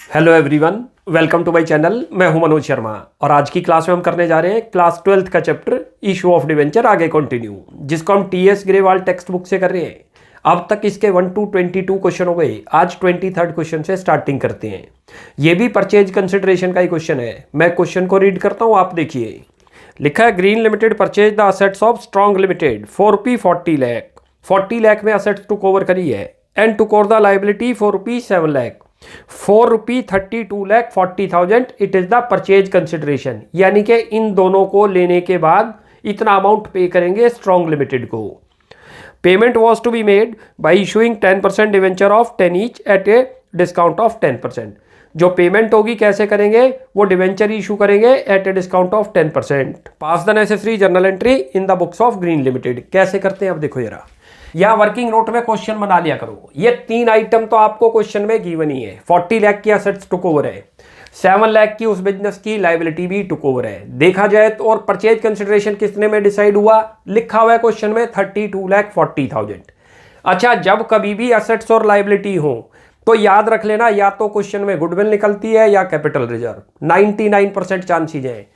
Hello everyone, welcome to my channel. मैं हूं मनोज शर्मा और आज की क्लास में हम करने जा रहे हैं क्लास 12th का चैप्टर इशू ऑफ डिवेंचर आगे कंटिन्यू, जिसको हम टीएस ग्रेवाल टेक्स्ट बुक से कर रहे हैं। अब तक इसके 1 to 22 क्वेश्चन हो गए। आज 23rd क्वेश्चन से स्टार्टिंग करते हैं। ये भी परचेज कंसिडरेशन का ही क्वेश्चन है। मैं क्वेश्चन को रीड करता हूँ, आप देखिए। लिखा है Green Limited purchase the assets of Strong Limited for rupee 40 lakh. 40 lakh में असेट्स टू कवर करी है and to cover the liability for rupee 7 lakh. For rupee 32,40,000 it is the purchase consideration. यानी कि इन दोनों को लेने के बाद इतना अमाउंट पे करेंगे स्ट्रॉन्ग लिमिटेड को। Payment was to be made by issuing 10% debenture of 10 each at a discount of 10%। जो पेमेंट होगी कैसे करेंगे, वो डिवेंचर इशू करेंगे at a discount of 10%। Pass the necessary journal entry in the books of Green limited. कैसे करते हैं अब देखो जरा। या वर्किंग नोट में क्वेश्चन बना लिया करो। ये 3 आइटम तो आपको क्वेश्चन में गिवन ही है। 40 लाख की असेट्स टू कवर है, 7 लाख की उस बिजनेस की लाइबिलिटी भी टू कवर है। देखा जाए तो और परचेज कंसिडरेशन कितने में डिसाइड हुआ, लिखा हुआ है क्वेश्चन में 32,40,000। अच्छा, जब कभी भी असेट्स और लाइबिलिटी हो तो याद रख लेना, या तो क्वेश्चन में गुडविल निकलती है या कैपिटल रिजर्व। 99% चांसेज है।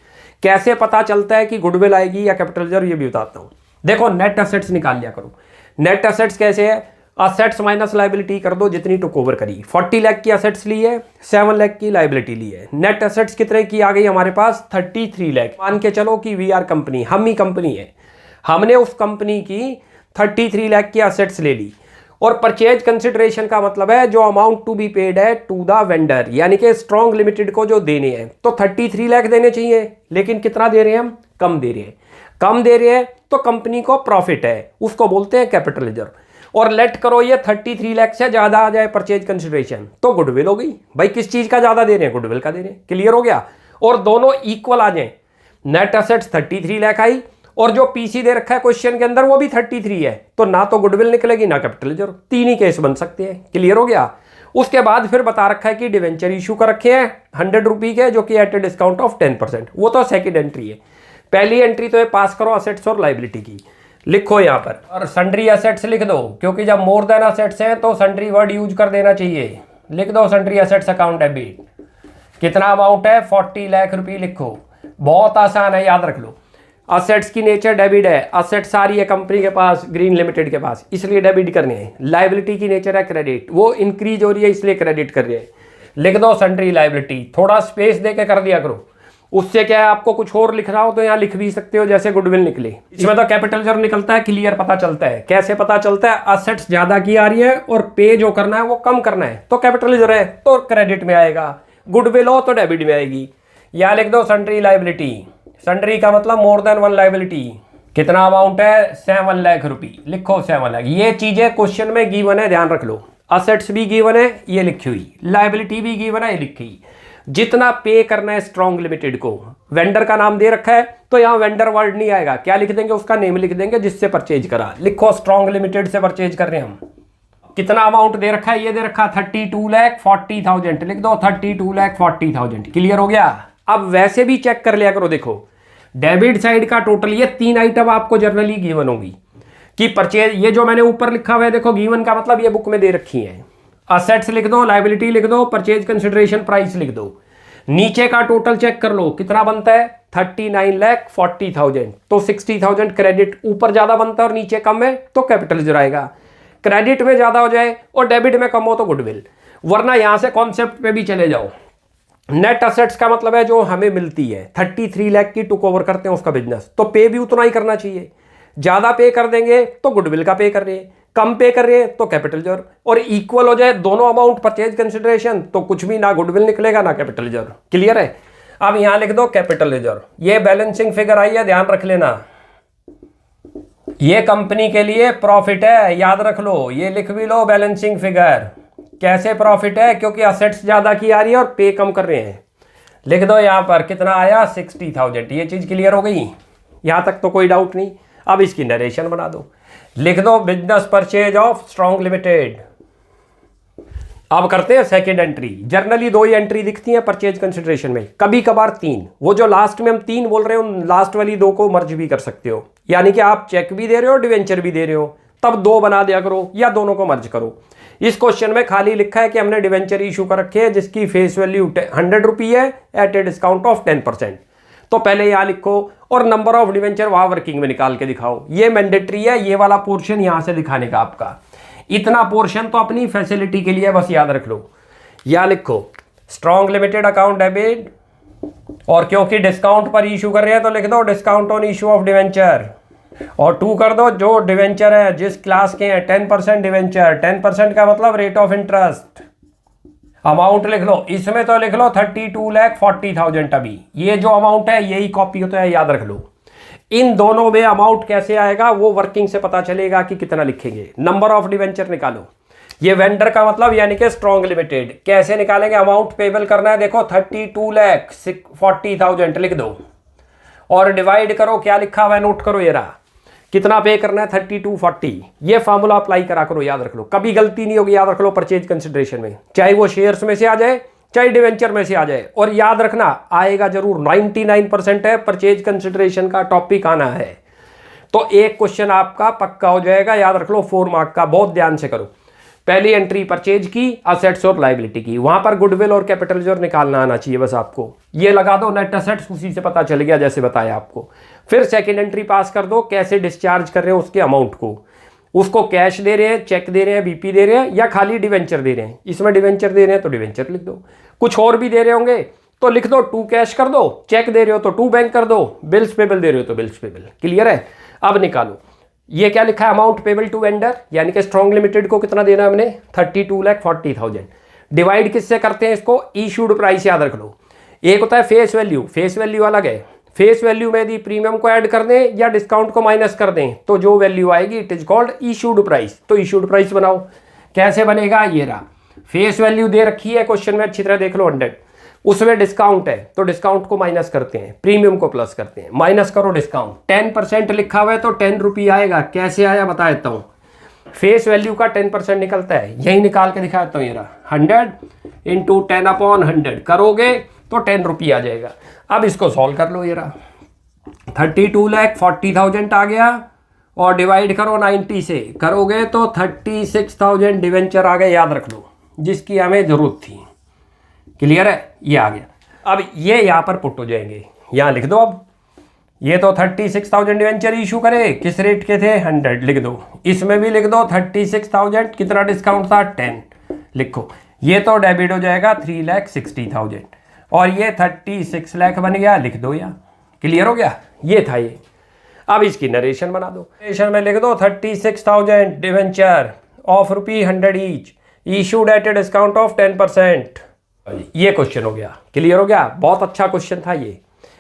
कैसे पता चलता है कि गुडविल आएगी या कैपिटल रिजर्व, ये भी बताता हूं। देखो, नेट असेट्स निकाल लिया करो। नेट असेट्स कैसे है, असेट्स माइनस लाइबिलिटी कर दो जितनी टू कवर करी। 40 लाख की असेट्स ली है, 7 लाख की लाइबिलिटी ली है। नेट असेट्स कितने की आ गई हमारे पास, 33 लाख। मान के चलो कि वी आर कंपनी, हम ही कंपनी है। हमने उस कंपनी की 33 लाख की असेट्स ले ली। और परचेज कंसिडरेशन का मतलब है जो अमाउंट टू बी पेड है टू द वेंडर, यानी कि स्ट्रॉन्ग लिमिटेड को जो देने हैं। तो 33 लाख देने चाहिए, लेकिन कितना दे रहे हैं हम, कम दे रहे हैं। कम दे रहे हैं तो कंपनी को प्रॉफिट है, उसको बोलते हैं कैपिटल रिजर्व। और लेट करो ये 33 लाख से ज्यादा आ जाए परचेज कंसिडरेशन, तो गुडविल हो गई। भाई किस चीज का ज्यादा दे रहे हैं, गुडविल का दे रहे हैं। क्लियर हो गया। और दोनों इक्वल आ जाए, नेट असेट्स 33 लाख आई और जो पीसी दे रखा है क्वेश्चन के अंदर वो भी 33 है, तो ना तो गुडविल निकलेगी ना कैपिटल रिजर्व। 3 ही केस बन सकते हैं। क्लियर हो गया। उसके बाद फिर बता रखा है कि डिवेंचर इशू कर रखे हैं 100 रुपी के, जो कि एट ए डिस्काउंट ऑफ 10%। वो तो सेकेंड एंट्री है। पहली एंट्री तो ये पास करो असेट्स और लाइबिलिटी की, लिखो यहाँ पर। और सन्ड्री असेट्स लिख दो, क्योंकि जब मोर देन असेट्स हैं तो सन्ड्री वर्ड यूज कर देना चाहिए। लिख दो सन्ड्री असेट्स अकाउंट डेबिट। कितना अमाउंट है, 40 लाख रुपये लिखो। बहुत आसान है, याद रख लो। असेट्स की नेचर डेबिट है, असेट्स सारी है कंपनी के पास, ग्रीन लिमिटेड के पास, इसलिए डेबिट करने हैं। लाइबिलिटी की नेचर है क्रेडिट, वो इंक्रीज हो रही है इसलिए क्रेडिट कर रहे हैं। लिख दो सन्ड्री लाइबिलिटी। थोड़ा स्पेस दे के कर दिया करो, उससे क्या है, आपको कुछ और लिख रहा हो तो यहाँ लिख भी सकते हो, जैसे गुडविल निकले। इसमें तो कैपिटल रिजर्व निकलता है। क्लियर पता चलता है। कैसे पता चलता है, असेट्स ज्यादा की आ रही है और पे जो करना है वो कम करना है, तो कैपिटल रिजर्व है तो क्रेडिट में आएगा। गुडविल हो तो डेबिट में आएगी। यहाँ लिख दो सन्ड्री लाइबिलिटी। सन्ड्री का मतलब मोर देन 1 लाइबिलिटी। कितना अमाउंट है, 7 लाख रुपये। लिखो 7 लाख। ये चीजें क्वेश्चन में गिवन है, ध्यान रख लो। असेट्स भी गिवन है, ये लिखी हुई। लाइबिलिटी भी गिवन है, ये लिखी। जितना पे करना है स्ट्रॉन्ग लिमिटेड को, वेंडर का नाम दे रखा है तो यहाँ वेंडर वर्ड नहीं आएगा। क्या लिख देंगे, उसका नेम लिख देंगे जिससे परचेज करा। लिखो स्ट्रॉन्ग लिमिटेड से परचेज कर रहे हैं हम। कितना अमाउंट दे रखा है, ये दे रखा 32,40,000। लिख दो 32,40,000। क्लियर हो गया। अब वैसे भी चेक कर लिया करो। देखो डेबिट साइड का टोटल, ये 3 आइटम आपको जर्नली गिवन होगी कि परचेज। ये जो मैंने ऊपर लिखा हुआ है देखो, गिवन का मतलब ये बुक में दे रखी है। असेट्स लिख दो, लाइबिलिटी लिख दो, परचेज कंसिडरेशन प्राइस लिख दो। नीचे का टोटल चेक कर लो कितना बनता है, 39,40,000। तो 60,000 क्रेडिट। ऊपर ज्यादा बनता है और नीचे कम है तो कैपिटल रिजर्व आएगा। क्रेडिट में ज्यादा हो जाए और डेबिट में कम हो तो गुडविल। वरना यहां से कॉन्सेप्ट पे भी चले जाओ। नेट असेट्स का मतलब है जो हमें मिलती है। 33 लाख की टू कवर करते हैं उसका बिजनेस, तो पे भी उतना ही करना चाहिए। ज्यादा पे कर देंगे तो गुडविल का पे कर रहे हैं, कम पे कर रहे हैं तो कैपिटल रिजर्व। और इक्वल हो जाए दोनों अमाउंट परचेज कंसिडरेशन, तो कुछ भी ना गुडविल निकलेगा ना कैपिटल रिजर्व। क्लियर है। अब यहां लिख दो कैपिटल रिजर्व। ये बैलेंसिंग फिगर आई है, ध्यान रख लेना। ये कंपनी के लिए प्रॉफिट है, याद रख लो। ये लिख भी लो बैलेंसिंग फिगर। कैसे प्रॉफिट है, क्योंकि असेट्स ज्यादा की आ रही है और पे कम कर रहे हैं। लिख दो यहां पर कितना आया, 60,000। ये चीज क्लियर हो गई, यहां तक तो कोई डाउट नहीं। अब इसकी नरेशन बना दो। लिख दो business purchase of Strong limited. अब करते हैं सेकेंड एंट्री। जर्नली 2 ही एंट्री दिखती है परचेज कंसिडरेशन में, कभी कभार 3। वो जो लास्ट में हम 3 बोल रहे हो, लास्ट वाली 2 को मर्ज भी कर सकते हो। यानी कि आप चेक भी दे रहे हो, डिवेंचर भी दे रहे हो, तब 2 बना दिया करो या दोनों को मर्ज करो। इस क्वेश्चन में खाली लिखा है कि हमने डिवेंचर इशू कर रखे है जिसकी फेस वैल्यू 100 रुपी है एट ए डिस्काउंट ऑफ 10%। तो पहले यहां लिखो और नंबर ऑफ डिवेंचर वहां वर्किंग में निकाल के दिखाओ। ये मैंडेटरी है, ये वाला पोर्शन यहां से दिखाने का आपका। इतना पोर्शन तो अपनी फैसिलिटी के लिए बस याद रख लो। यहां लिखो स्ट्रॉन्ग लिमिटेड अकाउंट डेबिट, और क्योंकि डिस्काउंट पर इशू कर रहे हैं तो लिख दो discount on issue of debenture, और 2 कर दो जो डिवेंचर है जिस क्लास के हैं 10% डिवेंचर। 10% का मतलब रेट ऑफ इंटरेस्ट। अमाउंट लिख लो, इसमें तो लिख लो 32,40,000। अभी ये जो अमाउंट है यही कॉपी होता है, याद रख लो। इन दोनों में अमाउंट कैसे आएगा वो वर्किंग से पता चलेगा कि कितना लिखेंगे। नंबर ऑफ डिवेंचर निकालो, ये वेंडर का मतलब यानी कि स्ट्रॉन्ग लिमिटेड। कैसे निकालेंगे, अमाउंट पेबल करना है, देखो 32,40,000 लिख दो और डिवाइड करो, क्या लिखा हुआ है नोट करो, ये रहा कितना पे करना है 3240। ये फार्मूला अप्लाई करा करो, याद रख लो, कभी गलती नहीं होगी। याद रख लो परचेज कंसिडरेशन में, चाहे वो शेयर्स में से आ जाए चाहे डिवेंचर में से आ जाए, और याद रखना आएगा जरूर। 99% है परचेज कंसिडरेशन का टॉपिक आना है, तो एक क्वेश्चन आपका पक्का हो जाएगा। याद रख लो 4 मार्क का, बहुत ध्यान से करो। पहली एंट्री परचेज की, असेट्स और लायबिलिटी की, वहां पर गुडविल और कैपिटल रिजर्व निकालना आना चाहिए बस आपको। ये लगा दो नेट असेट्स, उसी से पता चल गया जैसे बताया आपको। फिर सेकंड एंट्री पास कर दो, कैसे डिस्चार्ज कर रहे हैं उसके अमाउंट को, उसको कैश दे रहे हैं, चेक दे रहे हैं, बीपी दे रहे हैं या खाली डिवेंचर दे रहे हैं। इसमें डिवेंचर दे रहे हैं तो डिवेंचर लिख दो, कुछ और भी दे रहे होंगे तो लिख दो 2 कैश कर दो, चेक दे रहे हो तो 2 बैंक कर दो, बिल्स पेबल दे रहे हो तो बिल्स पेबल। क्लियर है? अब निकालो, ये क्या लिखा है, अमाउंट पेबल टू वेंडर, यानी कि स्ट्रॉन्ग लिमिटेड को कितना देना है हमने 32,40,000। डिवाइड किससे करते हैं इसको, इशूड प्राइस। याद रख लो, एक होता है फेस वैल्यू, फेस वैल्यू अलग है। फेस वैल्यू में यदि प्रीमियम को ऐड कर दें या डिस्काउंट को माइनस कर दें तो जो वैल्यू आएगी it is called issued price. तो इशूड प्राइस बनाओ, कैसे बनेगा, ये रहा फेस वैल्यू दे रखी है क्वेश्चन में, अच्छी तरह देख लो 100, उसमें डिस्काउंट है तो डिस्काउंट को माइनस करते हैं, प्रीमियम को प्लस करते हैं, माइनस करो डिस्काउंट। 10% लिखा हुआ है तो 10 रुपये आएगा। कैसे आया बता देता हूँ, फेस वैल्यू का 10% निकलता है, यही निकाल के दिखा देता हूँ। ये रहा 100 इंटू 10/100 करोगे तो 10 रुपये आ जाएगा। अब इसको सॉल्व कर लो, ये रहा 32,40,000 आ गया और डिवाइड करो 90 से, करोगे तो 36,000 डिवेंचर आ गए। याद रख लो, जिसकी हमें जरूरत थी। क्लियर है? ये आ गया। अब ये यहाँ पर पुट हो जाएंगे, यहाँ लिख दो। अब ये तो 36,000 डिवेंचर इशू करे, किस रेट के थे 100, लिख दो। इसमें भी लिख दो 36,000, कितना डिस्काउंट था 10, लिखो। ये तो डेबिट हो जाएगा 3,60,000 और ये 36 लाख बन गया, लिख दो यहाँ। क्लियर हो गया? ये था ये। अब इसकी नरेशन बना दो, नरेशन में लिख दो 36,000 debenture of ₹100 each issued at a discount of 10%। ये क्वेश्चन हो गया। क्लियर हो गया? बहुत अच्छा क्वेश्चन था ये।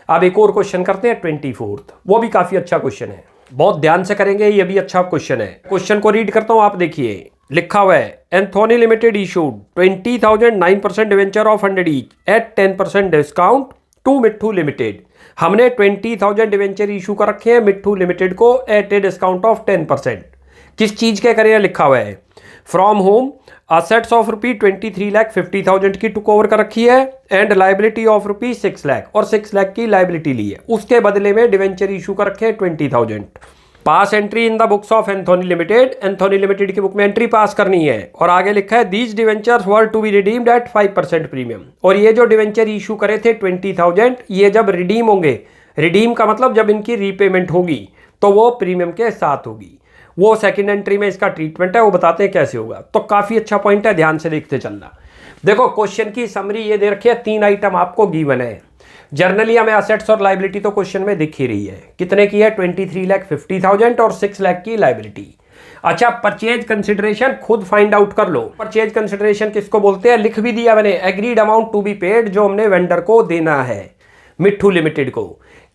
अब एक और क्वेश्चन करते हैं 24th, वो भी काफी अच्छा क्वेश्चन है, बहुत ध्यान से करेंगे, ये भी अच्छा क्वेश्चन है। क्वेश्चन को रीड करता हूं, आप देखिए। लिखा हुआ है Anthony limited issued 20,000 9% debenture of 100 each at 10% discount to Mitthu limited. हमने 20,000 डिवेंचर इशू कर रखे हैं मिट्ठू लिमिटेड को एट ए डिस्काउंट ऑफ 10%। किस चीज के करें लिखा हुआ है, फ्रॉम होम असेट्स ऑफ ₹23,50,000 की टुक ओवर कर रखी है एंड लाइबिलिटी ऑफ ₹6 लाख, और 6 लाख की लाइबिलिटी ली है। उसके बदले में डिवेंचर इशू कर रखे हैं 20,000। Pass entry in the books of Anthony Limited, Anthony Limited की बुक में एंट्री पास करनी है। और आगे लिखा है these debentures were to be redeemed at 5% premium. और ये जो डिवेंचर इशू करे थे 20,000, ये जब रिडीम होंगे, रिडीम का मतलब जब इनकी रीपेमेंट होगी तो वो प्रीमियम के साथ होगी। वो सेकंड एंट्री में इसका ट्रीटमेंट है, वो बताते हैं कैसे होगा। तो काफी अच्छा पॉइंट है, ध्यान से देखते चलना। देखो क्वेश्चन की समरी ये दे रखी है, 3 आइटम आपको गिवन है। जर्नली हमें असेट्स और लाइबिलिटी तो क्वेश्चन में दिख ही रही है, कितने की है 23,50,000 और 6 लाख की लाइबिलिटी। अच्छा, परचेज कंसिडरेशन खुद फाइंड आउट कर लो। परचेज कंसिडरेशन किसको बोलते हैं, लिख भी दिया मैंने, agreed amount to be paid, जो हमने वेंडर को देना है मिट्ठू लिमिटेड को।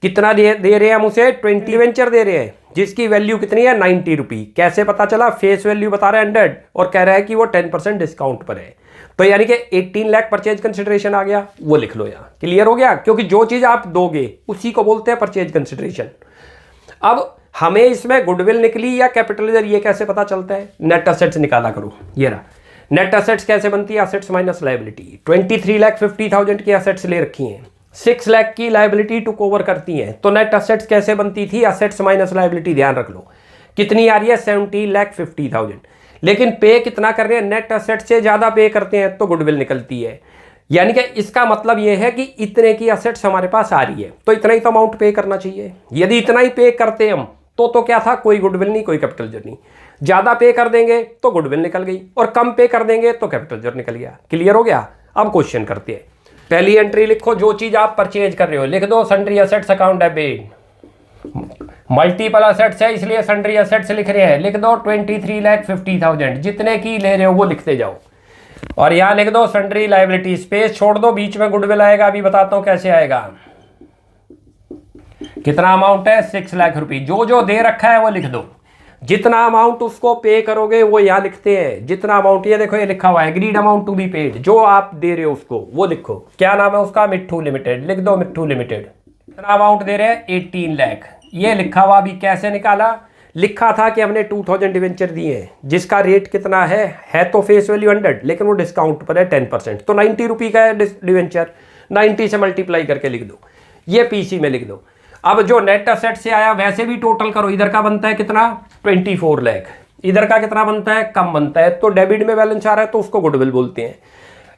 कितना दे रहे हैं हम उसे, 20 वेंचर दे रहे हैं जिसकी वैल्यू कितनी है 90 रुपये। कैसे पता चला, फेस वैल्यू बता रहा है 100 और कह रहा है कि वो 10% डिस्काउंट पर है, तो यानी कि 18 लाख परचेज कंसिडरेशन आ गया। वो लिख लो यहाँ। क्लियर हो गया? क्योंकि जो चीज आप दोगे उसी को बोलते हैं परचेज कंसिडरेशन। अब हमें इसमें गुडविल निकली या कैपिटल, ये कैसे पता चलता है, नेट असेट्स निकाला करो। ये रहा नेट असेट्स कैसे बनती है, असेट्स माइनस लायबिलिटी। 23,50,000 की असेट्स ले रखी हैं, 6 लाख की लायबिलिटी टुक ओवर करती है, तो नेट असेट्स कैसे बनती थी, असेट्स माइनस लायबिलिटी। ध्यान रख लो कितनी आ रही है 17,50,000, लेकिन पे कितना कर रहे हैं, नेट असेट से ज़्यादा पे करते हैं तो गुडविल निकलती है। यानी कि इसका मतलब ये है कि इतने की असेट्स हमारे पास आ रही है तो इतना ही तो अमाउंट पे करना चाहिए। यदि इतना ही पे करते हम तो क्या था, कोई गुडविल नहीं, कोई कैपिटल जर नहीं। ज़्यादा पे कर देंगे तो गुडविल निकल गई और कम पे कर देंगे तो कैपिटल जर निकल गया। क्लियर हो गया। अब क्वेश्चन करते हैं। पहली एंट्री लिखो, जो चीज़ आप परचेज कर रहे हो लिख दो sundry assets account debit. Multiple assets है इसलिए सन्ड्री असेट्स लिख रहे हैं, लिख दो 23,50,000। जितने की ले रहे हो वो लिखते जाओ और यहां लिख दो सन्ड्री लायबिलिटी, स्पेस छोड़ दो, बीच में गुडविल आएगा। अभी बताता हूं कैसे आएगा। कितना अमाउंट है 6 लाख रुपए। जो जो दे रखा है वो लिख दो, जितना अमाउंट उसको पे करोगे वो यहां लिखते हैं। जितना अमाउंट, ये देखो ये लिखा हुआ है agreed amount to be paid, जो आप दे रहे हो उसको वो लिखो। क्या नाम है उसका, मिट्ठू लिमिटेड, लिख दो मिट्ठू लिमिटेड। कितना अमाउंट दे रहे हैं 18 लाख, ये लिखा हुआ। अभी कैसे निकाला, लिखा था कि हमने 2000 डिवेंचर दिए हैं जिसका रेट कितना है तो फेस वैल्यू 100 लेकिन वो डिस्काउंट पर है 10%, तो 90 रुपये का है डिवेंचर। 90 से मल्टीप्लाई करके लिख दो, ये पीसी में लिख दो। अब जो नेट असेट से आया वैसे भी टोटल करो, इधर का बनता है कितना 24 लाख, इधर का कितना बनता है कम बनता है, तो डेबिट में बैलेंस आ रहा है तो उसको गुडविल बोलते हैं।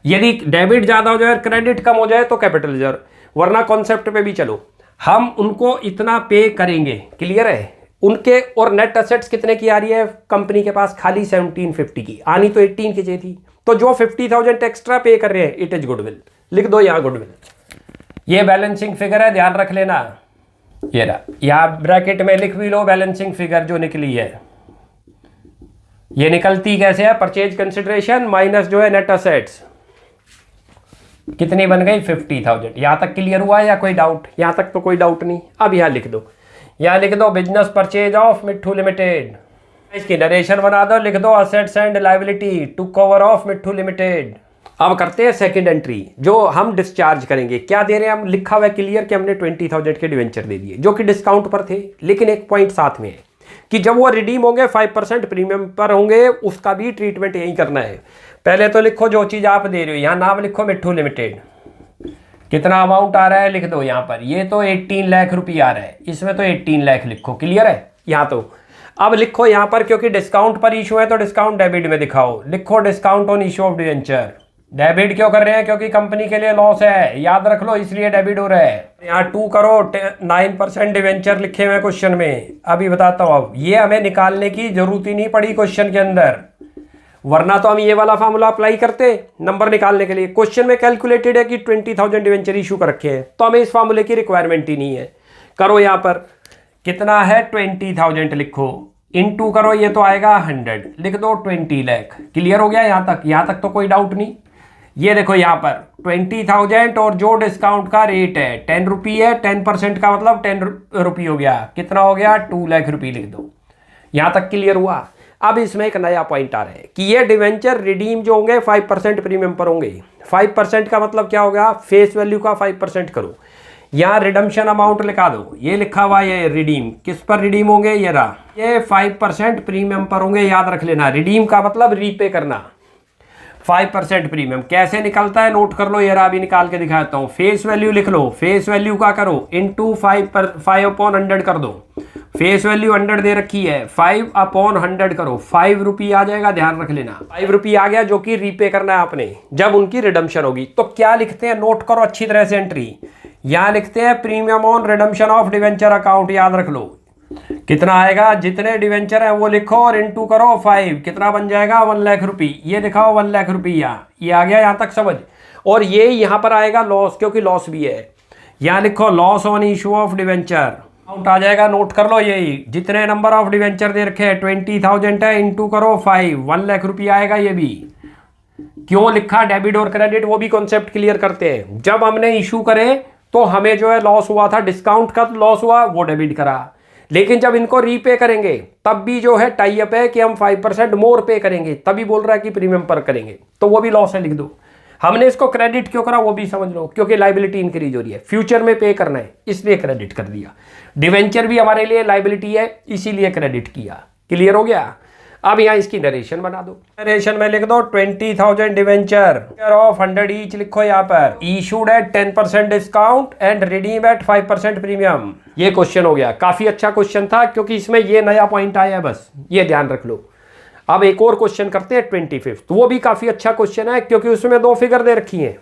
यदि डेबिट ज़्यादा हो जाए क्रेडिट कम हो जाए तो कैपिटल रिजर्व, वरना कॉन्सेप्ट पे भी चलो। हम उनको इतना पे करेंगे, क्लियर है। उनके और नेट असेट्स कितने की आ रही है कंपनी के पास, खाली 1750 की, आनी तो 18 की चाहिए थी। तो जो 50,000 एक्स्ट्रा पे कर रहे हैं इट इज गुडविल, लिख दो यहाँ गुडविल। ये बैलेंसिंग फिगर है, ध्यान रख लेना। ये रहा, यहाँ ब्रैकेट में लिख भी लो बैलेंसिंग फिगर जो निकली है। ये निकलती कैसे है, परचेज कंसिडरेशन माइनस जो है नेट असेट्स, कितनी बन गई 50,000। यहां तक क्लियर हुआ है या कोई डाउट, यहां तक तो कोई डाउट नहीं। अब यहां लिख दो, यहां लिख दो business purchase of Mitthu limited, इसकी नरेशन बना दो, लिख दो assets and liability to cover of Mitthu limited. अब करते हैं सेकंड एंट्री, जो हम डिस्चार्ज करेंगे। क्या दे रहे हैं हम, लिखा हुआ है क्लियर कि हमने 20,000 के डिवेंचर दे दिए जो कि डिस्काउंट पर थे, लेकिन एक पॉइंट साथ में है कि जब वो रिडीम होंगे 5% प्रीमियम पर होंगे, उसका भी ट्रीटमेंट यही करना है। पहले तो लिखो जो चीज़ आप दे रहे हो, यहाँ नाम लिखो मिट्ठू लिमिटेड, कितना अमाउंट आ रहा है लिख दो यहाँ पर। ये तो 18 लाख रुपये आ रहा है, इसमें तो 18 लाख लिखो, क्लियर है यहाँ तो। अब लिखो यहाँ पर क्योंकि डिस्काउंट पर इशू है तो डिस्काउंट डेबिट में दिखाओ, लिखो discount on issue of debenture. Debit क्यों कर रहे हैं, क्योंकि कंपनी के लिए लॉस है, याद रख लो, इसलिए डेबिट हो रहा है। यहाँ 2 करो 9% डिवेंचर लिखे हुए क्वेश्चन में। अभी बताता हूँ, अब ये हमें निकालने की जरूरत ही नहीं पड़ी क्वेश्चन के अंदर, वरना तो हम ये वाला फार्मूला अप्लाई करते नंबर निकालने के लिए। क्वेश्चन में कैलकुलेटेड है कि 20,000 डिवेंचर इशू कर रखे हैं, तो हमें इस फार्मूले की रिक्वायरमेंट ही नहीं है। करो यहाँ पर कितना है 20,000 लिखो, इनटू करो, ये तो आएगा 100, लिख दो 20 लाख। क्लियर हो गया यहाँ तक तो कोई डाउट नहीं। ये देखो यहाँ पर 20,000 और जो डिस्काउंट का रेट है 10 रुपये है, 10% का मतलब 10 रुपये हो गया, कितना हो गया 2 लाख रुपये लिख दो। यहाँ तक क्लियर हुआ। अब इसमें एक नया पॉइंट आ रहा है कि ये डिवेंचर रिडीम जो होंगे 5% प्रीमियम पर होंगे। 5% का मतलब क्या होगा, फेस वैल्यू का 5% करो। यहाँ रिडम्शन अमाउंट लिखा दो, ये लिखा हुआ है रिडीम, किस पर रिडीम होंगे, ये रहा, ये 5% प्रीमियम पर होंगे। याद रख लेना, रिडीम का मतलब रीपे करना। 5% प्रीमियम कैसे निकलता है नोट कर लो, ये रहा, अभी निकाल के दिखाता हूँ। फेस वैल्यू लिख लो, फेस वैल्यू का करो इंटू 5/100 कर दो। फेस वैल्यू 100 दे रखी है, 5/100 करो, 5 रुपये आ जाएगा, ध्यान रख लेना 5 रुपये आ गया, जो कि रीपे करना है आपने जब उनकी रिडम्शन होगी। तो क्या लिखते हैं, नोट करो अच्छी तरह से एंट्री। यहाँ लिखते हैं premium on redemption of debenture account, याद रख लो कितना आएगा, जितने डिवेंचर है वो लिखो और इनटू करो 5, कितना बन जाएगा 1 लाख रुपये। ये दिखाओ 1 लाख रुपया, ये आ गया यहाँ तक समझ। और ये यहाँ पर आएगा लॉस, क्योंकि लॉस भी है, यहाँ लिखो loss on issue of debenture amount आ जाएगा, नोट कर लो। यही जितने नंबर ऑफ डिवेंचर दे रखे हैं 20,000 है, इंटू करो 5, 1 लाख रुपया आएगा। ये भी क्यों लिखा डेबिट और क्रेडिट, वो भी कॉन्सेप्ट क्लियर करते हैं। जब हमने इशू करे तो हमें जो है लॉस हुआ था, डिस्काउंट का लॉस हुआ वो डेबिट करा, लेकिन जब इनको रीपे करेंगे तब भी जो है टाई अप है कि हम 5% मोर पे करेंगे, तभी बोल रहा है कि प्रीमियम पर करेंगे, तो वो भी लॉस है, लिख दो। हमने इसको क्रेडिट क्यों करा वो भी समझ लो, क्योंकि लाइबिलिटी इंक्रीज हो रही है, फ्यूचर में पे करना है, इसलिए क्रेडिट कर दिया। डिवेंचर भी हमारे लिए लाइबिलिटी है, इसीलिए क्रेडिट किया। क्लियर हो गया। अब यहाँ इसकी नरेशन बना दो। नरेशन में लिख दो 20,000 डिवेंचर ऑफ 100 ईच लिखो यहाँ पर, issued at 10% discount and redeem at 5% premium. ये क्वेश्चन हो गया। काफी अच्छा क्वेश्चन था क्योंकि इसमें ये नया पॉइंट आया है, बस ये ध्यान रख लो। अब एक और क्वेश्चन करते हैं 25th, वो भी काफी अच्छा क्वेश्चन है क्योंकि उसमें दो फिगर दे रखी है।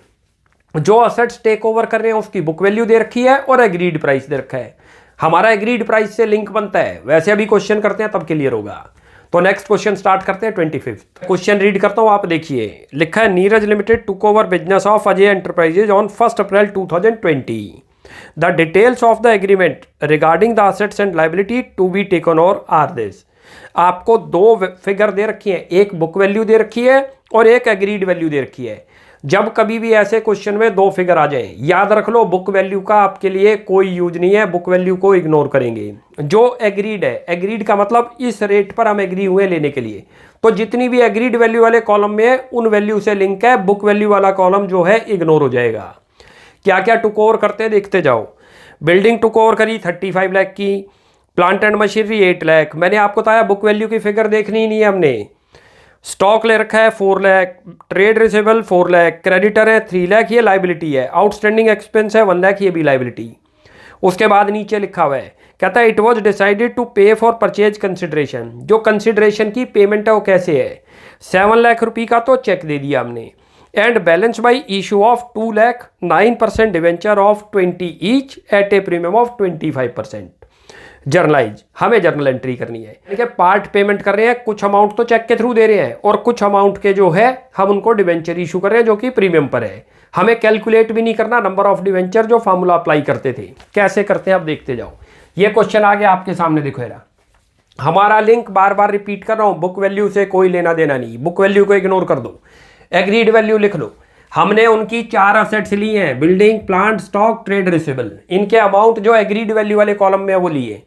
जो असेट्स टेक ओवर कर रहे हैं उसकी बुक वैल्यू दे रखी है और एग्रीड प्राइस दे रखा है। हमारा एग्रीड प्राइस से लिंक बनता है, वैसे अभी क्वेश्चन करते हैं तब क्लियर होगा। तो नेक्स्ट क्वेश्चन स्टार्ट करते हैं 25th क्वेश्चन रीड करता हूं, आप देखिए। लिखा है Neeraj limited took over business of Ajay enterprises on 1 April 2020। The details of the agreement regarding the assets and liability to be taken over are this. आपको दो फिगर दे रखी है, एक बुक वैल्यू दे रखी है और एक एग्रीड वैल्यू दे रखी है। जब कभी भी ऐसे क्वेश्चन में दो फिगर आ जाए, याद रख लो बुक वैल्यू का आपके लिए कोई यूज नहीं है, बुक वैल्यू को इग्नोर करेंगे। जो एग्रीड है, एग्रीड का मतलब इस रेट पर हम एग्री हुए लेने के लिए, तो जितनी भी एग्रीड वैल्यू वाले कॉलम में है उन वैल्यू से लिंक है, बुक वैल्यू वाला कॉलम जो है इग्नोर हो जाएगा। क्या क्या टुक ओवर करते हैं देखते जाओ। बिल्डिंग टुक ओवर करी 35 लाख की, प्लांट एंड मशीनरी 8 लाख। मैंने आपको बताया बुक वैल्यू की फिगर देखनी ही नहीं है हमने। स्टॉक ले रखा है 4 lakh, trade receivable 4 lakh, creditor है 3 लाख, ये लाइबिलिटी है। आउटस्टैंडिंग एक्सपेंस है 1 लाख, ये भी लाइबिलिटी। उसके बाद नीचे लिखा हुआ है, कहता है इट वॉज डिसाइडेड टू पे फॉर परचेज कंसिडरेशन। जो कंसिडरेशन की पेमेंट है वो कैसे है, 7 लाख रुपये का तो चेक दे दिया हमने, and balance by issue of 2 lakh 9% debenture of 20 each at A premium of 25%। Generalized, हमें जर्नल एंट्री करनी है। ठीक है, पार्ट पेमेंट कर रहे हैं, कुछ अमाउंट तो चेक के थ्रू दे रहे हैं और कुछ अमाउंट के जो है हम उनको डिवेंचर इशू कर रहे हैं जो कि प्रीमियम पर है। हमें कैलकुलेट भी नहीं करना नंबर ऑफ डिवेंचर, जो फार्मूला अप्लाई करते थे। कैसे करते हैं आप देखते जाओ। ये क्वेश्चन आ गया आपके सामने, देखो यार हमारा लिंक बार बार रिपीट कर रहा हूं, बुक वैल्यू से कोई लेना देना नहीं, बुक वैल्यू को इग्नोर कर दो। एग्रीड वैल्यू लिख लो। हमने उनकी 4 असेट्स ली हैं, building, plant, stock, trade receivable. इनके अमाउंट जो एग्रीड वैल्यू वाले कॉलम में वो लिए।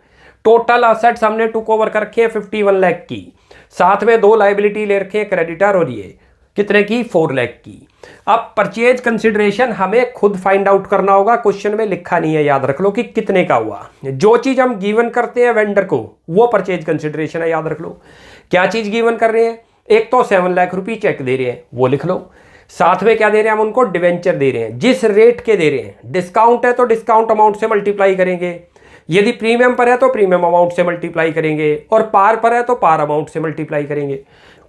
टोटल असेट्स हमने टुक ओवर कर रखे हैं 51 लाख की, साथ में 2 लाइबिलिटी ले रखे हैं, क्रेडिटर और ये कितने की 4 लाख की। अब परचेज कंसिडरेशन हमें खुद फाइंड आउट करना होगा, क्वेश्चन में लिखा नहीं है, याद रख लो कि कितने का हुआ। जो चीज हम गिवन करते हैं वेंडर को वो परचेज कंसिडरेशन है, याद रख लो। क्या चीज गिवन कर रहे हैं, एक तो 7 लाख रुपये चेक दे रहे हैं वो लिख लो, साथ में क्या दे रहे हैं हम उनको, डिवेंचर दे रहे हैं। जिस रेट के दे रहे हैं, डिस्काउंट है तो डिस्काउंट अमाउंट से मल्टीप्लाई करेंगे, यदि प्रीमियम पर है तो प्रीमियम अमाउंट से मल्टीप्लाई करेंगे, और पार पर है तो पार अमाउंट से मल्टीप्लाई करेंगे।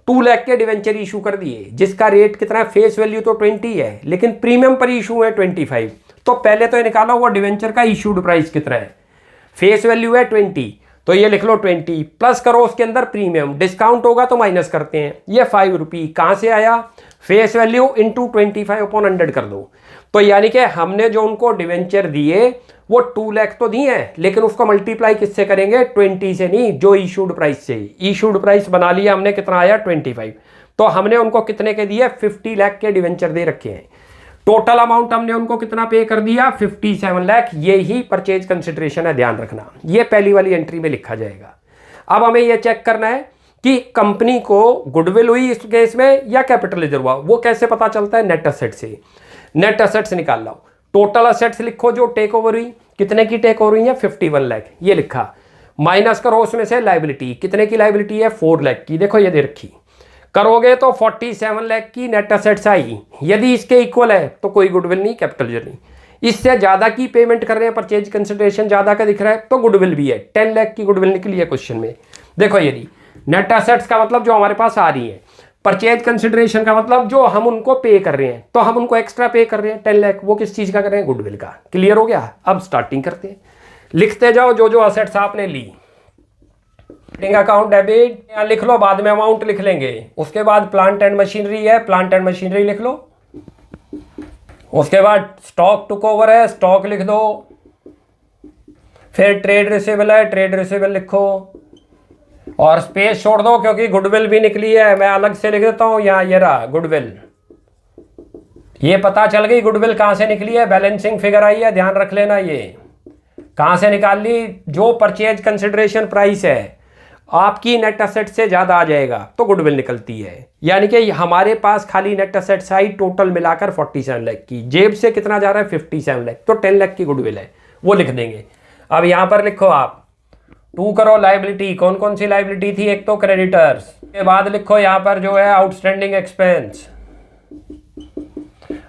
2 लाख के डिवेंचर इशू कर दिए, जिसका रेट कितना है, फेस वैल्यू तो 20 है लेकिन प्रीमियम पर इशू है 25। तो पहले तो ये निकाला हुआ डिवेंचर का इशूड प्राइस कितना है, फेस वैल्यू है 20, तो ये लिख लो 20 प्लस करो उसके अंदर प्रीमियम, डिस्काउंट होगा तो माइनस करते हैं, ये 5 रुपये। कहाँ से आया, फेस वैल्यू इंटू 25/100 कर दो। तो यानी कि हमने जो उनको डिवेंचर दिए वो 2 लाख तो दिए हैं, लेकिन उसको मल्टीप्लाई किससे करेंगे, 20 से नहीं, जो इशूड प्राइस से। इशूड प्राइस बना लिया हमने, कितना आया 25। तो हमने उनको कितने के दिए, 50 लाख के डिवेंचर दे रखे हैं। टोटल अमाउंट हमने उनको कितना पे कर दिया, 57 लाख। ये ही परचेज कंसिडरेशन है, ध्यान रखना, ये पहली वाली एंट्री में लिखा जाएगा। अब हमें यह चेक करना है कि कंपनी को गुडविल हुई इस केस में या कैपिटल रिजर्व हुआ। वो कैसे पता चलता है, नेट असेट से। नेट असेट्स निकाल लो, टोटल असेट्स लिखो जो टेक ओवर हुई, कितने की टेक ओवर हुई है, 51 लाख, ये लिखा। माइनस करो उसमें से लाइबिलिटी, कितने की लाइबिलिटी है, 4 लाख की, देखो ये दे रखी। करोगे तो 47 लाख की नेट असेट्स आई। यदि इसके इक्वल है तो कोई गुडविल नहीं, कैपिटल रिजर्व नहीं। इससे ज्यादा की पेमेंट कर रहे हैं, परचेज कंसिडरेशन ज्यादा का दिख रहा है तो गुडविल भी है। 10 लाख की गुडविल निकली है क्वेश्चन में। देखो यदि नेट असेट्स का मतलब जो हमारे पास आ रही है, परचेज कंसिडरेशन का मतलब जो हम उनको पे कर रहे हैं, तो हम उनको एक्स्ट्रा पे कर रहे हैं 10 लाख, वो किस चीज का कर रहे हैं, गुडविल का। क्लियर हो गया। अब स्टार्टिंग करते हैं, लिखते जाओ जो जो असेट्स आपने ली। अकाउंट डेबिट यहाँ लिख लो, बाद में अमाउंट लिख लेंगे। उसके बाद प्लांट एंड मशीनरी है, प्लांट एंड मशीनरी लिख लो। उसके बाद स्टॉक टुक ओवर है, स्टॉक लिख दो। फिर ट्रेड रिसीवेबल है, ट्रेड रिसीवेबल लिखो, और स्पेस छोड़ दो क्योंकि गुडविल भी निकली है। मैं अलग से लिख देता हूं, यहाँ ये रहा गुडविल। ये पता चल गई गुडविल कहां से निकली है, बैलेंसिंग फिगर आई है, ध्यान रख लेना। ये कहां से निकाल ली, जो परचेज कंसिडरेशन प्राइस है आपकी नेट असेट से ज्यादा आ जाएगा तो गुडविल निकलती है। यानी कि हमारे पास खाली नेट असेट साइड टोटल मिलाकर 47 लाख की, जेब से कितना जा रहा है 57 लाख, तो 10 लाख की गुडविल है, वो लिख देंगे। अब यहां पर लिखो आप टू करो लाइबिलिटी, कौन कौन सी लाइबिलिटी थी, एक तो क्रेडिटर्स, के बाद लिखो यहाँ पर जो है आउटस्टैंडिंग एक्सपेंस,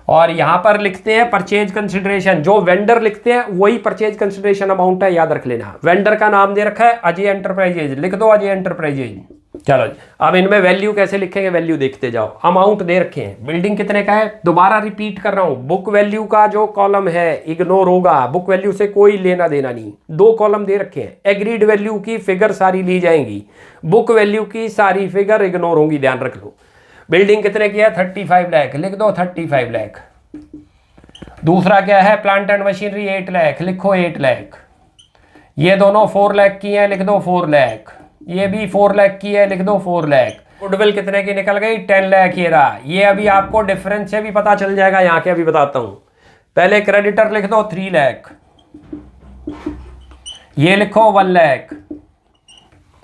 और यहां पर लिखते हैं परचेज कंसिडरेशन। जो वेंडर लिखते हैं वही परचेज कंसिडरेशन अमाउंट है, याद रख लेना। वेंडर का नाम दे रखा है अजय एंटरप्राइजेज, लिख दो अजय एंटरप्राइजेज। चलो जी, अब इनमें वैल्यू कैसे लिखेंगे, वैल्यू देखते जाओ। अमाउंट दे रखे हैं, बिल्डिंग कितने का है, दोबारा रिपीट कर रहा हूं, बुक वैल्यू का जो कॉलम है इग्नोर होगा, बुक वैल्यू से कोई लेना देना नहीं। दो कॉलम दे रखे हैं, एग्रीड वैल्यू की फिगर सारी ली जाएंगी, बुक वैल्यू की सारी फिगर इग्नोर होंगी, ध्यान रख लो। बिल्डिंग कितने की है, 35 लाख, लिख दो 35 लाख। दूसरा क्या है, प्लांट एंड मशीनरी 8 लाख, लिखो 8 लाख। ये दोनों 4 लाख की है, लिख दो 4 लाख। ये भी 4 लाख की है, लिख दो 4 लाख। गुडविल कितने की निकल गई, 10 लाख। ये रहा, ये अभी आपको डिफरेंस से भी पता चल जाएगा, यहाँ के अभी बताता हूं। पहले क्रेडिटर लिख दो 3 लाख, ये लिखो 1 लाख,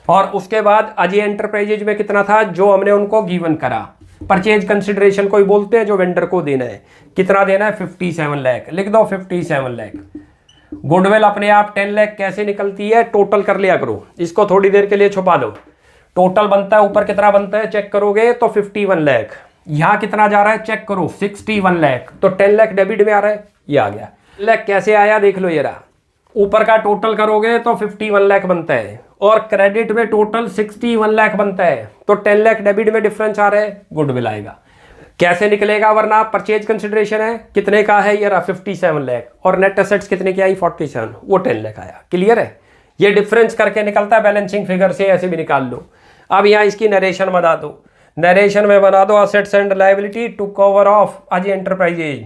और उसके बाद अजय एंटरप्राइजेज में कितना था जो हमने उनको गिवन करा। परचेज कंसिडरेशन कोई बोलते हैं जो वेंडर को देना है, कितना देना है, 57 लाख, लिख दो 57 लाख। गुडविल अपने आप 10 लाख कैसे निकलती है, टोटल कर लिया करो, इसको थोड़ी देर के लिए छुपा दो। टोटल बनता है, ऊपर कितना बनता है चेक करोगे तो 51 लाख। यहां कितना जा रहा है चेक करो, 61 लाख, तो 10 लाख डेबिट में आ रहा है, ये आ गया। लाख कैसे आया देख लो, ये रहा। ऊपर का टोटल करोगे तो 51 लाख बनता है, और क्रेडिट में टोटल 61 लाख बनता है, तो 10 लाख डेबिट में डिफरेंस आ रहा है, गुडविल आएगा। कैसे निकलेगा, वरना परचेज कंसिडरेशन है कितने का है, ये रहा 57 लाख, और नेट एसेट्स कितने की आई 47, वो 10 लाख आया। क्लियर है, ये डिफरेंस करके निकलता है बैलेंसिंग फिगर से, ऐसे भी निकाल लो। अब यहाँ इसकी नरेशन बना दो, नरेशन में बना दो assets and liability to cover of Ajay enterprises.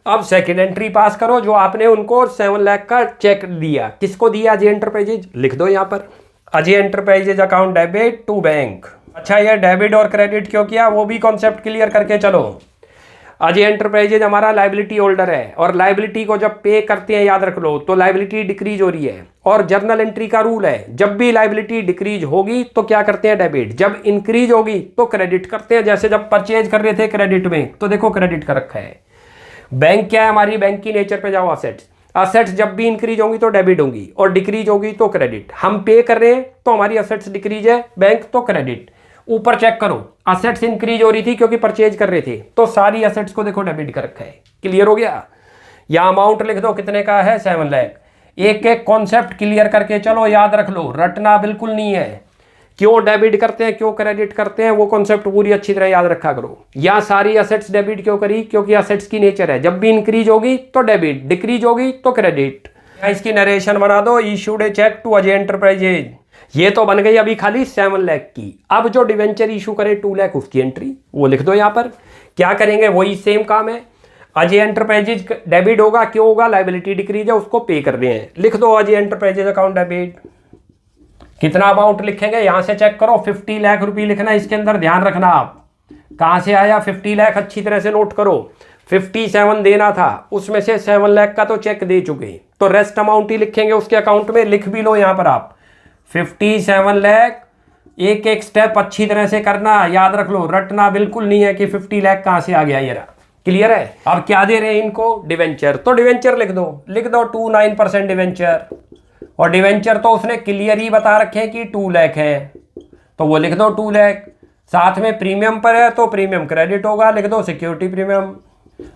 अब सेकेंड एंट्री पास करो, जो आपने उनको 7 लाख का चेक दिया, किसको दिया, अजय एंटरप्राइजेज, लिख दो यहाँ पर Ajay enterprises account debit to bank. अच्छा, ये डेबिट और क्रेडिट क्यों किया, वो भी कॉन्सेप्ट क्लियर करके चलो। अजय एंटरप्राइजेज हमारा लायबिलिटी होल्डर है, और लायबिलिटी को जब पे करते हैं, याद रख लो, तो लायबिलिटी डिक्रीज हो रही है, और जर्नल एंट्री का रूल है, जब भी लायबिलिटी डिक्रीज होगी तो क्या करते हैं, डेबिट, जब इंक्रीज होगी तो क्रेडिट करते हैं। जैसे जब परचेज कर रहे थे क्रेडिट में, तो देखो क्रेडिट कर रखा है। बैंक क्या है हमारी, बैंक की नेचर पे जाओ, असेट्स, असेट्स जब भी इंक्रीज होंगी तो डेबिट होंगी, और डिक्रीज होगी तो क्रेडिट। हम पे कर रहे हैं तो हमारी असेट्स डिक्रीज है, बैंक तो क्रेडिट। ऊपर चेक करो, असेट्स इंक्रीज हो रही थी क्योंकि परचेज कर रहे थे, तो सारी असेट्स को देखो डेबिट कर रखा है। क्लियर हो गया, या अमाउंट लिख दो कितने का है, 7 लाख। एक एक कॉन्सेप्ट क्लियर करके चलो, याद रख लो, रटना बिल्कुल नहीं है। क्यों डेबिट करते हैं, क्यों क्रेडिट करते हैं, वो कॉन्सेप्ट पूरी अच्छी तरह याद रखा करो। या सारी असेट्स डेबिट क्यों करी, क्योंकि असेट्स की नेचर है, जब भी इंक्रीज होगी तो डेबिट, डिक्रीज होगी तो क्रेडिट। इसकी नरेशन बना दो, issued a cheque to Ajay enterprises. ये तो बन गई अभी खाली 7 लाख की। अब जो डिवेंचर इशू करे 2 लाख, उसकी एंट्री वो लिख दो यहाँ पर। क्या करेंगे, वही सेम काम है। अजय एंटरप्राइजेज डेबिट होगा, क्यों होगा, लायबिलिटी डिक्रीज है, उसको पे कर रहे हैं, लिख दो अजय एंटरप्राइजेज अकाउंट डेबिट। कितना अमाउंट लिखेंगे, यहां से चेक करो, 50 लाख रुपए लिखना, इसके अंदर ध्यान रखना आप कहां से आया 50 लाख, अच्छी तरह से नोट करो। 57 देना था, उसमें से 7 लाख का तो चेक दे चुके, तो रेस्ट अमाउंट ही लिखेंगे उसके अकाउंट में, लिख भी लो यहां पर आप 57 लाख। एक एक स्टेप अच्छी तरह से करना, याद रख लो, रटना बिल्कुल नहीं है कि 50 लाख कहां से आ गया। ये रहा, क्लियर है। अब क्या दे रहे हैं इनको, डिवेंचर, तो डिवेंचर लिख दो 29% डिवेंचर, और डिवेंचर तो उसने क्लियर ही बता रखे कि 2 लाख है, तो वो लिख दो 2 लाख। साथ में प्रीमियम पर है तो प्रीमियम क्रेडिट होगा, लिख दो सिक्योरिटी प्रीमियम।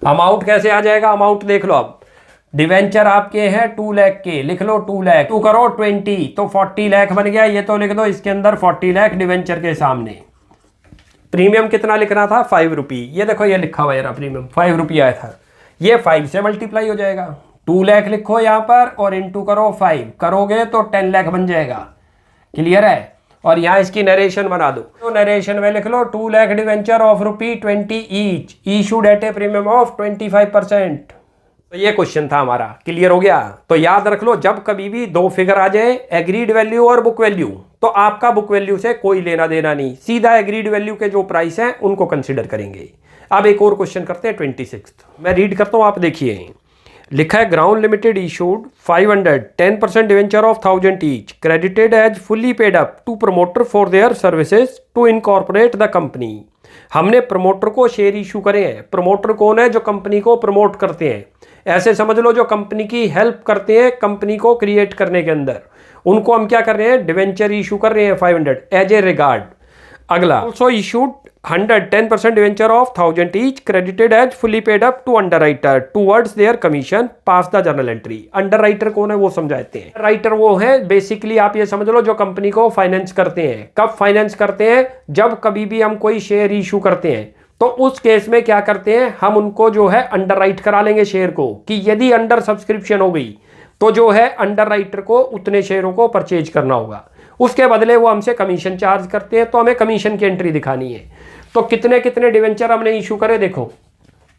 अमाउंट कैसे आ जाएगा, अमाउंट देख लो, अब डिवेंचर आपके हैं 2 लाख के, लिख लो 2 लाख, 2 करो 20 तो 40 लाख बन गया। ये तो लिख दो इसके अंदर 40 लाख डिवेंचर के सामने। प्रीमियम कितना लिखना था, 5 रुपये, ये देखो ये लिखा हुआ है प्रीमियम 5 रुपये आया था, ये 5 से मल्टीप्लाई हो जाएगा। 2 लाख लिखो यहाँ पर और इंटू करो 5, करोगे तो 10 लाख बन जाएगा। क्लियर है। और यहाँ इसकी नरेशन बना दो, तो नरेशन में लिख लो 2 lakh debenture of ₹20 each, issued at A premium of 25%। तो ये क्वेश्चन था हमारा, क्लियर हो गया। तो याद रख लो, जब कभी भी दो फिगर आ जाए, एग्रीड वैल्यू और बुक वैल्यू, तो आपका बुक वैल्यू से कोई लेना देना नहीं, सीधा एग्रीड वैल्यू के जो प्राइस हैं उनको कंसिडर करेंगे। अब एक और क्वेश्चन करते हैं 26, मैं रीड करता हूँ, आप देखिए। लिखा है ground limited issued 500 10% debenture of 1000 each, credited as fully paid up to promoter for their services to incorporate the company. हमने प्रमोटर को शेयर इशू करे हैं। प्रमोटर कौन है, जो कंपनी को प्रमोट करते हैं, ऐसे समझ लो जो कंपनी की हेल्प करते हैं कंपनी को क्रिएट करने के अंदर। उनको हम क्या कर रहे हैं, डिवेंचर इशू कर रहे हैं 500 एज ए रिगार्ड। अगला, also issued 110% debenture of 1000 each credited as fully paid up to underwriter towards their commission pass the journal entry. Underwriter कौन है वो समझाते हैं। राइटर वो है बेसिकली, आप ये समझ लो, जो कंपनी को फाइनेंस करते हैं। कब फाइनेंस करते हैं, जब कभी भी हम कोई शेयर इशू करते हैं तो उस केस में क्या करते हैं, हम उनको जो है अंडरराइट करा लेंगे शेयर को, कि यदि अंडर सब्सक्रिप्शन हो गई तो जो है अंडरराइटर को उतने शेयरों को परचेज करना होगा, उसके बदले वो हमसे कमीशन चार्ज करते हैं, तो हमें कमीशन की एंट्री दिखानी है। तो कितने कितने डिवेंचर हमने इशू करे, देखो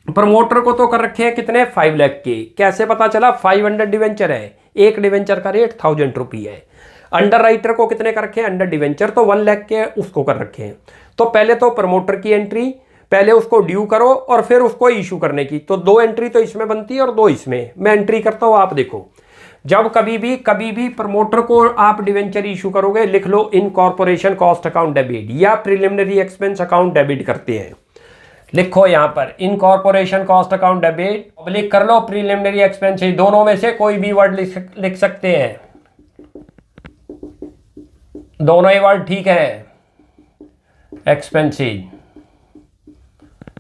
प्रमोटर को तो कर रखे हैं कितने, 5 लाख के। कैसे पता चला, 500 डिवेंचर है, एक डिवेंचर का रेट 1000 रुपये है। अंडरराइटर को कितने कर रखे हैं, अंडर डिवेंचर तो 1 लाख के उसको कर रखे हैं। तो पहले तो प्रमोटर की एंट्री, पहले उसको ड्यू करो और फिर उसको इशू करने की। तो 2 एंट्री तो इसमें बनती है और 2 इसमें। मैं एंट्री करता हूं, आप देखो। जब कभी भी प्रमोटर को आप डिवेंचर इशू करोगे, लिख लो इनकॉर्पोरेशन कॉस्ट अकाउंट डेबिट या प्रिलिमिनरी एक्सपेंस अकाउंट डेबिट करते हैं। लिखो यहां पर इनकॉर्पोरेशन कॉस्ट अकाउंट डेबिट, लिख कर लो प्रिलिमिनरी एक्सपेंस, दोनों में से कोई भी वर्ड लिख सकते हैं, दोनों ही वर्ड ठीक है। एक्सपेंसिज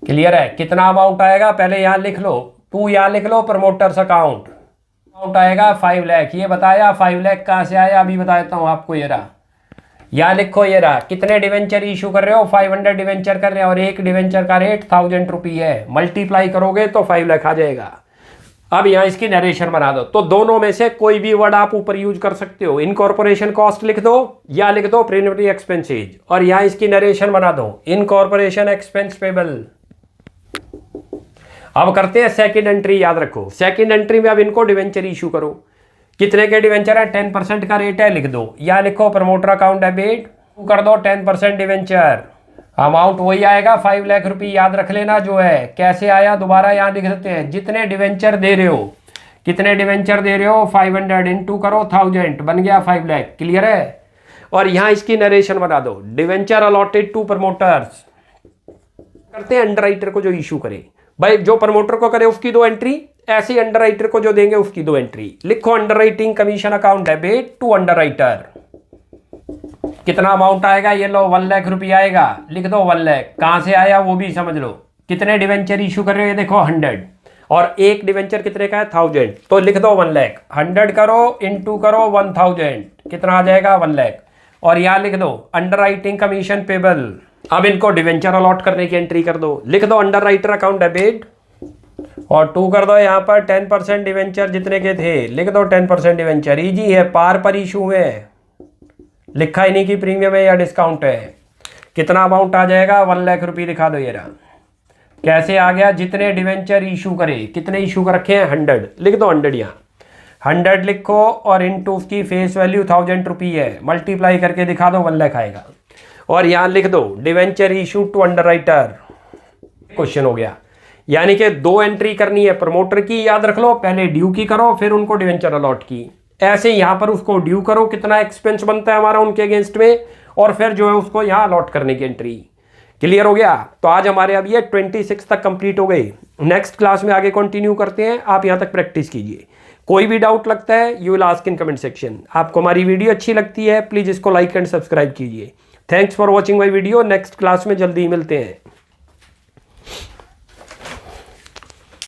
क्लियर है। कितना अमाउंट आएगा पहले यहां लिख लो, टू यहां लिख लो प्रमोटर्स अकाउंट, अमाउंट आएगा 5 लाख। ये बताया 5 लाख कहां से आया, अभी बता देता हूं आपको। ये रहा, यहां लिखो, ये रहा। कितने डिवेंचर इशू कर रहे हो, 500 डिवेंचर कर रहे हो और एक डिवेंचर का रेट 1000 रुपये है। मल्टीप्लाई करोगे तो 5 लाख आ जाएगा। अब यहां इसकी नरेशन बना दो। तो दोनों में से कोई भी वर्ड आप ऊपर यूज कर सकते हो। इनकॉर्पोरेशन कॉस्ट लिख दो या लिख दो प्रिलिमिनरी एक्सपेंसेज, और यहां इसकी नरेशन बना दो इनकॉर्पोरेशन एक्सपेंस पेबल। अब करते हैं सेकंड एंट्री। याद रखो, सेकंड एंट्री में अब इनको डिवेंचर इशू करो। कितने के डिवेंचर है, 10% का रेट है, लिख दो। या लिखो प्रमोटर अकाउंट डेबिट, कर दो 10% डिवेंचर, अमाउंट वही आएगा 5 लाख रुपये। याद रख लेना जो है। कैसे आया दोबारा यहां लिख सकते हैं, जितने डिवेंचर दे रहे हो, कितने डिवेंचर दे रहे हो, 500 इंटू करो 1000, बन गया 5 लाख। क्लियर है। और यहां इसकी नरेशन बना दो, डिवेंचर अलॉटेड टू प्रमोटर्स। करते हैं अंडरराइटर को जो इशू करे, भाई जो प्रमोटर को करे उसकी 2 एंट्री, ऐसे अंडरराइटर को जो देंगे उसकी 2 एंट्री। लिखो underwriting commission account debit to underwriter. कितना अमाउंट आएगा, ये लो 1 लाख रुपये आएगा, लिख दो 1 लाख। कहां से आया वो भी समझ लो। कितने डिवेंचर इशू कर रहे हो, ये देखो 100, और एक डिवेंचर कितने का है 1000, तो लिख दो 1 लाख। 100 करो इंटू करो 1000, कितना आ जाएगा 1 लाख। और यहां लिख दो अंडरराइटिंग कमीशन पेबल। अब इनको डिवेंचर अलॉट करने की एंट्री कर दो। लिख दो अंडरराइटर अकाउंट डेबिट और 2 कर दो यहाँ पर 10% डिवेंचर जितने के थे, लिख दो 10% डिवेंचर। इजी है, पार पर इशू है, लिखा ही नहीं कि प्रीमियम है या डिस्काउंट है। कितना अमाउंट आ जाएगा, 1 लाख रुपये दिखा दो। ये रहा। कैसे आ गया, जितने डिवेंचर इशू करे, कितने इशू कर रखे हैं 100, लिख दो 100 यहाँ 100 लिखो और इनटू उसकी फेस वैल्यू 1000 रुपये है, मल्टीप्लाई करके दिखा दो 1 लाख आएगा। और यहां लिख दो debenture issue to underwriter. Question हो गया। यानी कि 2 एंट्री करनी है प्रमोटर की, याद रख लो, पहले ड्यू की करो फिर उनको डिवेंचर अलॉट की। ऐसे यहां पर उसको ड्यू करो, कितना एक्सपेंस बनता है हमारा उनके अगेंस्ट में, और फिर जो है उसको यहां अलॉट करने की एंट्री। क्लियर हो गया। तो आज हमारे अब ये 26 तक कंप्लीट हो गई। नेक्स्ट क्लास में आगे कंटिन्यू करते हैं, आप यहां तक प्रैक्टिस कीजिए। कोई भी डाउट लगता है you will ask in comment section. आपको हमारी वीडियो अच्छी लगती है प्लीज इसको लाइक एंड सब्सक्राइब कीजिए। Thanks for watching my video. Next class में जल्दी ही मिलते हैं।